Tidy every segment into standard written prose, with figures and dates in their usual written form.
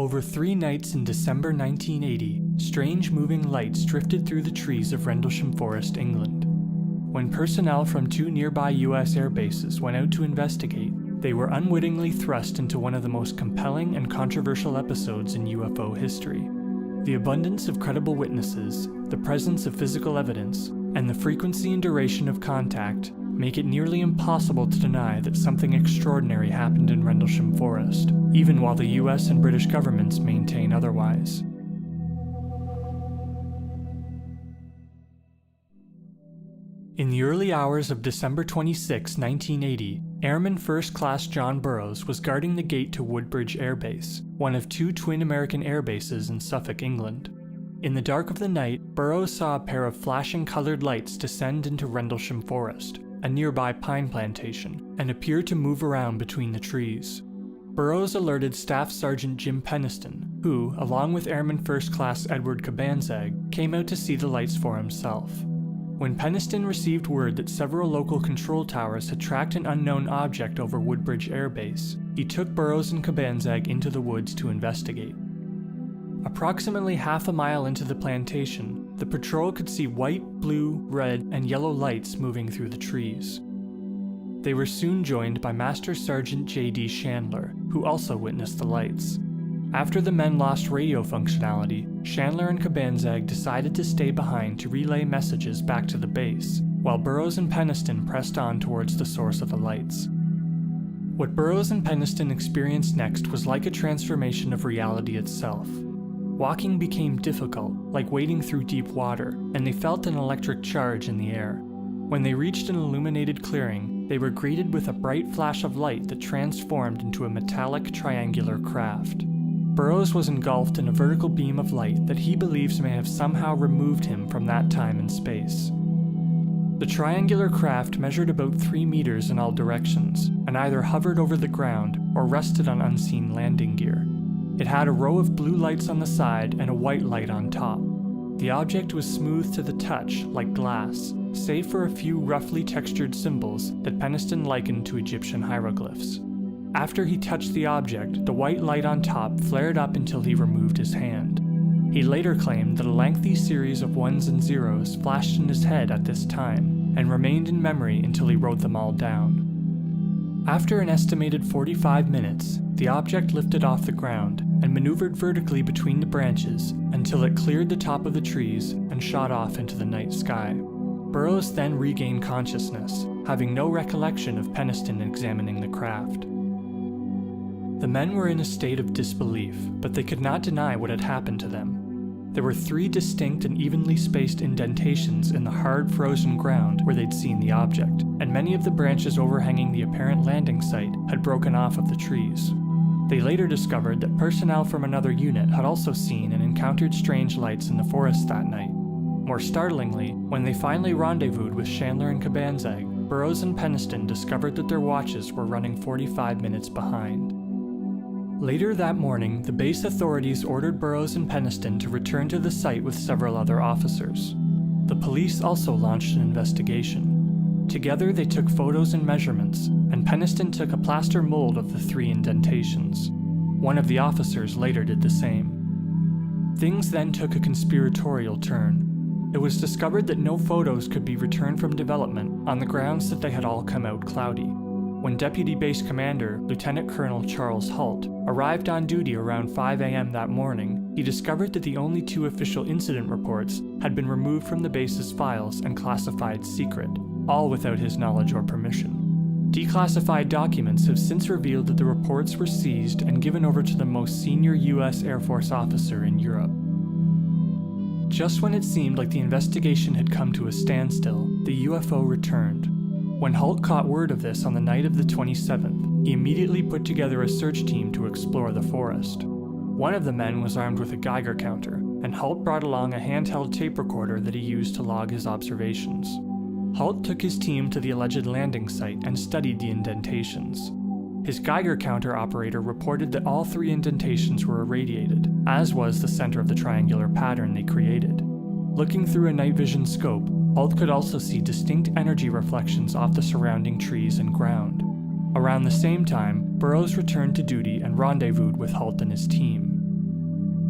Over 3 nights in December 1980, strange moving lights drifted through the trees of Rendlesham Forest, England. When personnel from 2 nearby US air bases went out to investigate, they were unwittingly thrust into one of the most compelling and controversial episodes in UFO history. The abundance of credible witnesses, the presence of physical evidence, and the frequency and duration of contact make it nearly impossible to deny that something extraordinary happened in Rendlesham Forest, even while the US and British governments maintain otherwise. In the early hours of December 26, 1980, Airman First Class John Burroughs was guarding the gate to Woodbridge Air Base, one of 2 twin American air bases in Suffolk, England. In the dark of the night, Burroughs saw a pair of flashing colored lights descend into Rendlesham Forest, a nearby pine plantation, and appear to move around between the trees. Burroughs alerted Staff Sergeant Jim Penniston, who, along with Airman First Class Edward Cabansag, came out to see the lights for himself. When Penniston received word that several local control towers had tracked an unknown object over Woodbridge Air Base, he took Burroughs and Cabansag into the woods to investigate. Approximately half a mile into the plantation, the patrol could see white, blue, red, and yellow lights moving through the trees. They were soon joined by Master Sergeant J.D. Chandler, who also witnessed the lights. After the men lost radio functionality, Chandler and Cabansag decided to stay behind to relay messages back to the base, while Burroughs and Penniston pressed on towards the source of the lights. What Burroughs and Penniston experienced next was like a transformation of reality itself. Walking became difficult, like wading through deep water, and they felt an electric charge in the air. When they reached an illuminated clearing, they were greeted with a bright flash of light that transformed into a metallic triangular craft. Burroughs was engulfed in a vertical beam of light that he believes may have somehow removed him from that time and space. The triangular craft measured about 3 meters in all directions, and either hovered over the ground or rested on unseen landing gear. It had a row of blue lights on the side and a white light on top. The object was smooth to the touch, like glass, save for a few roughly textured symbols that Penniston likened to Egyptian hieroglyphs. After he touched the object, the white light on top flared up until he removed his hand. He later claimed that a lengthy series of 1s and 0s flashed in his head at this time, and remained in memory until he wrote them all down. After an estimated 45 minutes, the object lifted off the ground and maneuvered vertically between the branches until it cleared the top of the trees and shot off into the night sky. Burroughs then regained consciousness, having no recollection of Penniston examining the craft. The men were in a state of disbelief, but they could not deny what had happened to them. There were 3 distinct and evenly spaced indentations in the hard frozen ground where they'd seen the object, and many of the branches overhanging the apparent landing site had broken off of the trees. They later discovered that personnel from another unit had also seen and encountered strange lights in the forest that night. More startlingly, when they finally rendezvoused with Chandler and Cabansag, Burroughs and Penniston discovered that their watches were running 45 minutes behind. Later that morning, the base authorities ordered Burroughs and Penniston to return to the site with several other officers. The police also launched an investigation. Together they took photos and measurements, and Penniston took a plaster mold of the 3 indentations. One of the officers later did the same. Things then took a conspiratorial turn. It was discovered that no photos could be returned from development on the grounds that they had all come out cloudy. When Deputy Base Commander, Lieutenant Colonel Charles Halt, arrived on duty around 5 a.m. that morning, he discovered that the only 2 official incident reports had been removed from the base's files and classified secret, all without his knowledge or permission. Declassified documents have since revealed that the reports were seized and given over to the most senior U.S. Air Force officer in Europe. Just when it seemed like the investigation had come to a standstill, the UFO returned. When Halt caught word of this on the night of the 27th, he immediately put together a search team to explore the forest. One of the men was armed with a Geiger counter, and Halt brought along a handheld tape recorder that he used to log his observations. Halt took his team to the alleged landing site and studied the indentations. His Geiger counter operator reported that all 3 indentations were irradiated, as was the center of the triangular pattern they created. Looking through a night vision scope, Halt could also see distinct energy reflections off the surrounding trees and ground. Around the same time, Burroughs returned to duty and rendezvoused with Halt and his team.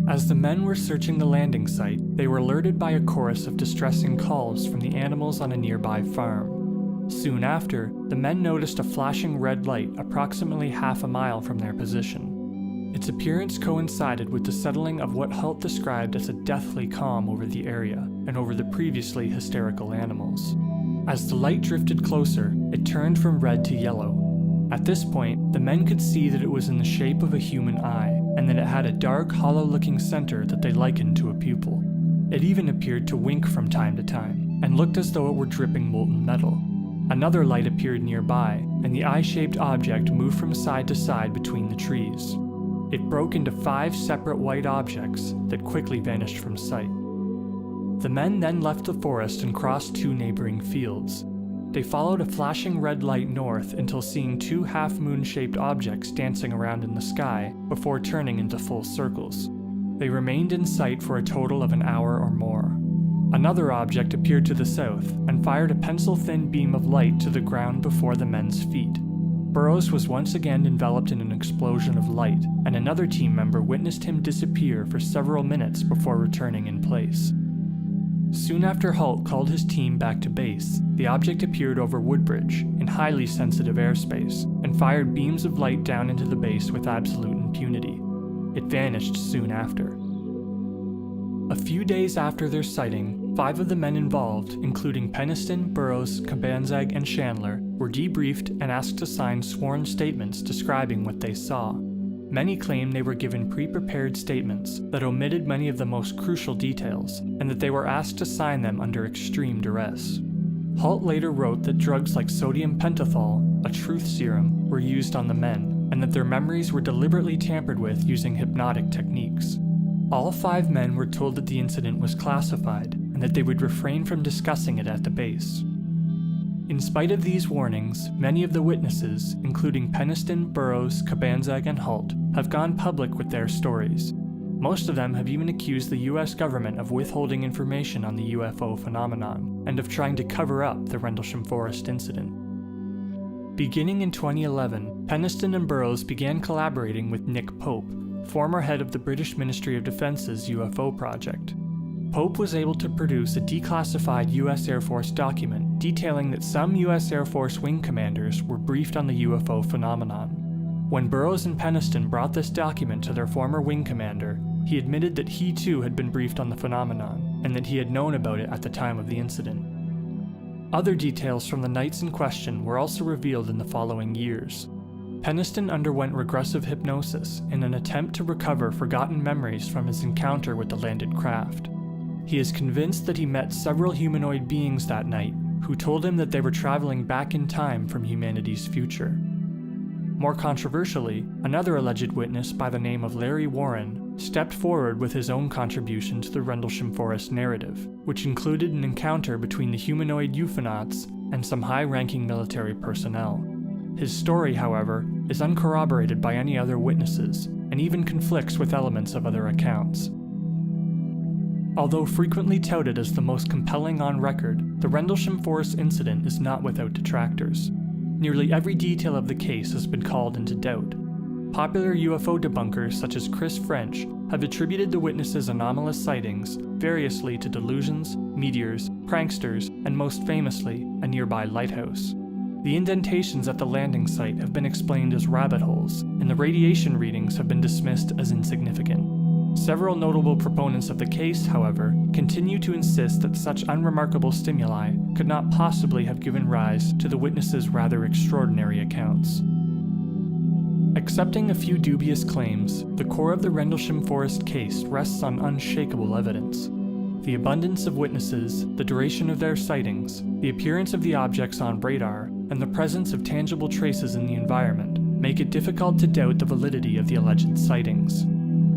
As the men were searching the landing site, they were alerted by a chorus of distressing calls from the animals on a nearby farm. Soon after, the men noticed a flashing red light approximately half a mile from their position. Its appearance coincided with the settling of what Halt described as a deathly calm over the area and over the previously hysterical animals. As the light drifted closer, it turned from red to yellow. At this point, the men could see that it was in the shape of a human eye, and that it had a dark, hollow-looking center that they likened to a pupil. It even appeared to wink from time to time, and looked as though it were dripping molten metal. Another light appeared nearby, and the eye-shaped object moved from side to side between the trees. It broke into 5 separate white objects that quickly vanished from sight. The men then left the forest and crossed 2 neighboring fields. They followed a flashing red light north until seeing 2 half-moon-shaped objects dancing around in the sky before turning into full circles. They remained in sight for a total of an hour or more. Another object appeared to the south and fired a pencil-thin beam of light to the ground before the men's feet. Burroughs was once again enveloped in an explosion of light, and another team member witnessed him disappear for several minutes before returning in place. Soon after Halt called his team back to base, the object appeared over Woodbridge in highly sensitive airspace and fired beams of light down into the base with absolute impunity. It vanished soon after. A few days after their sighting, 5 of the men involved, including Penniston, Burroughs, Cabansag, and Chandler, were debriefed and asked to sign sworn statements describing what they saw. Many claim they were given pre-prepared statements that omitted many of the most crucial details, and that they were asked to sign them under extreme duress. Halt later wrote that drugs like sodium pentothal, a truth serum, were used on the men, and that their memories were deliberately tampered with using hypnotic techniques. All 5 men were told that the incident was classified, and that they would refrain from discussing it at the base. In spite of these warnings, many of the witnesses, including Penniston, Burroughs, Cabansag, and Halt, have gone public with their stories. Most of them have even accused the US government of withholding information on the UFO phenomenon, and of trying to cover up the Rendlesham Forest incident. Beginning in 2011, Penniston and Burroughs began collaborating with Nick Pope, former head of the British Ministry of Defence's UFO project. Pope was able to produce a declassified US Air Force document detailing that some US Air Force wing commanders were briefed on the UFO phenomenon. When Burroughs and Penniston brought this document to their former wing commander, he admitted that he too had been briefed on the phenomenon, and that he had known about it at the time of the incident. Other details from the nights in question were also revealed in the following years. Penniston underwent regressive hypnosis in an attempt to recover forgotten memories from his encounter with the landed craft. He is convinced that he met several humanoid beings that night who told him that they were traveling back in time from humanity's future. More controversially, another alleged witness by the name of Larry Warren stepped forward with his own contribution to the Rendlesham Forest narrative, which included an encounter between the humanoid UFOnauts and some high-ranking military personnel. His story, however, is uncorroborated by any other witnesses, and even conflicts with elements of other accounts. Although frequently touted as the most compelling on record, the Rendlesham Forest incident is not without detractors. Nearly every detail of the case has been called into doubt. Popular UFO debunkers such as Chris French have attributed the witnesses' anomalous sightings variously to delusions, meteors, pranksters, and most famously, a nearby lighthouse. The indentations at the landing site have been explained as rabbit holes, and the radiation readings have been dismissed as insignificant. Several notable proponents of the case, however, continue to insist that such unremarkable stimuli could not possibly have given rise to the witnesses' rather extraordinary accounts. Accepting a few dubious claims, the core of the Rendlesham Forest case rests on unshakable evidence. The abundance of witnesses, the duration of their sightings, the appearance of the objects on radar, and the presence of tangible traces in the environment make it difficult to doubt the validity of the alleged sightings.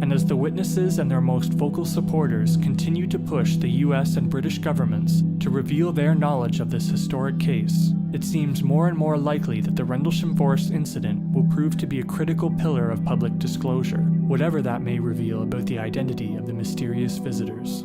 And as the witnesses and their most vocal supporters continue to push the US and British governments to reveal their knowledge of this historic case, it seems more and more likely that the Rendlesham Forest incident will prove to be a critical pillar of public disclosure, whatever that may reveal about the identity of the mysterious visitors.